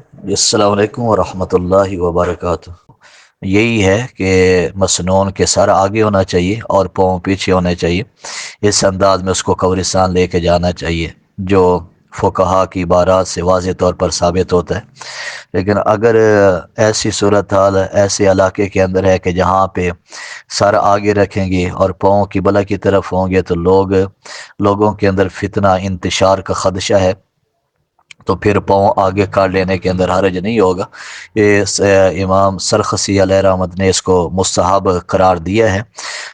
السلام علیکم ورحمۃ اللہ وبرکاتہ۔ یہی ہے کہ مسنون کے سر آگے ہونا چاہیے اور پاؤں پیچھے ہونے چاہیے، اس انداز میں اس کو قبرستان لے کے جانا چاہیے، جو فقہا کی عبارات سے واضح طور پر ثابت ہوتا ہے۔ لیکن اگر ایسی صورتحال ایسے علاقے کے اندر ہے کہ جہاں پہ سر آگے رکھیں گے اور پاؤں قبلہ کی طرف ہوں گے تو لوگوں کے اندر فتنہ انتشار کا خدشہ ہے، تو پھر پاؤں آگے کاٹ لینے کے اندر حرج نہیں ہوگا۔ امام سرخسی علیہ رحمت نے اس کو مستحب قرار دیا ہے۔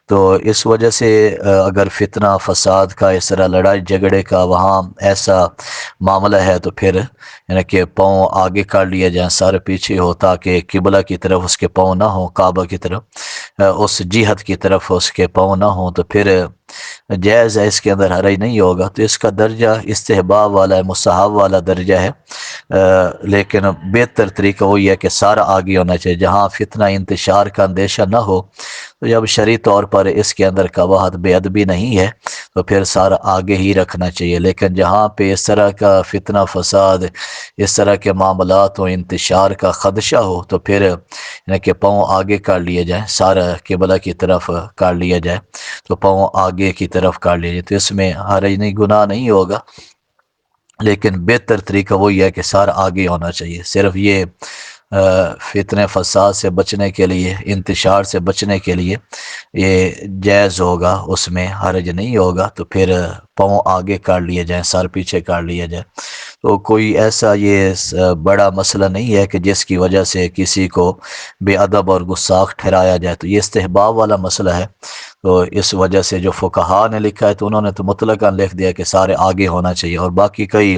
تو اس وجہ سے اگر فتنہ فساد کا، اس طرح لڑائی جھگڑے کا وہاں ایسا معاملہ ہے تو پھر یعنی کہ پاؤں آگے کاٹ لیا جائیں، سر پیچھے ہو، تاکہ قبلہ کی طرف اس کے پاؤں نہ ہوں، کعبہ کی طرف اس جہت کی طرف اس کے پاؤں نہ ہوں، تو پھر جائز ہے، اس کے اندر حرج نہیں ہوگا۔ تو اس کا درجہ استحباب والا ہے، مستحب والا درجہ ہے، لیکن بہتر طریقہ وہی ہے کہ سارا آگے ہونا چاہیے، جہاں فتنہ انتشار کا اندیشہ نہ ہو۔ تو جب شرعی طور پر اس کے اندر قباحت بے ادبی نہیں ہے تو پھر سارا آگے ہی رکھنا چاہیے، لیکن جہاں پہ اس طرح کا فتنہ فساد، اس طرح کے معاملات و انتشار کا خدشہ ہو تو پھر یعنی کہ پاؤں آگے کاٹ لیے جائیں، سارا قبلہ کی طرف کاٹ لیا جائے، تو پاؤں آگے کی طرف کاٹ لیے جائے، تو اس میں حرج نہیں، گناہ نہیں ہوگا۔ لیکن بہتر طریقہ وہی ہے کہ سارا آگے ہونا چاہیے۔ صرف یہ فتنے فساد سے بچنے کے لیے، انتشار سے بچنے کے لیے یہ جائز ہوگا، اس میں حرج نہیں ہوگا۔ تو پھر پاؤں آگے کاٹ لیے جائیں، سر پیچھے کاٹ لیا جائے، تو کوئی ایسا یہ بڑا مسئلہ نہیں ہے کہ جس کی وجہ سے کسی کو بے ادب اور گستاخ ٹھہرایا جائے، تو یہ استحباب والا مسئلہ ہے۔ تو اس وجہ سے جو فقہا نے لکھا ہے تو انہوں نے تو مطلقاً لکھ دیا کہ سارے آگے ہونا چاہیے، اور باقی کئی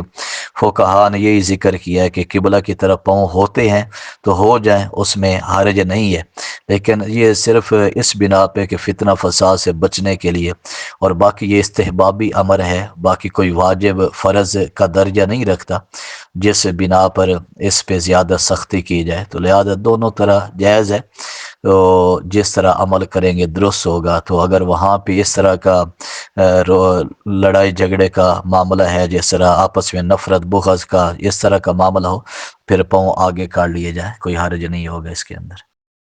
فقہا نے یہی ذکر کیا ہے کہ قبلہ کی طرف پاؤں ہوتے ہیں تو ہو جائیں، اس میں حرج نہیں ہے۔ لیکن یہ صرف اس بنا پہ کہ فتنہ فساد سے بچنے کے لیے، اور باقی یہ استحبابی امر ہے، باقی کوئی واجب فرض کا درجہ نہیں رکھتا جس بنا پر اس پہ زیادہ سختی کی جائے۔ تو لہذا دونوں طرح جائز ہے، تو جس طرح عمل کریں گے درست ہوگا۔ تو اگر وہاں پہ اس طرح کا لڑائی جھگڑے کا معاملہ ہے، جس طرح آپس میں نفرت بغض کا اس طرح کا معاملہ ہو، پھر پاؤں آگے کاٹ لیے جائیں، کوئی حرج نہیں ہوگا اس کے اندر۔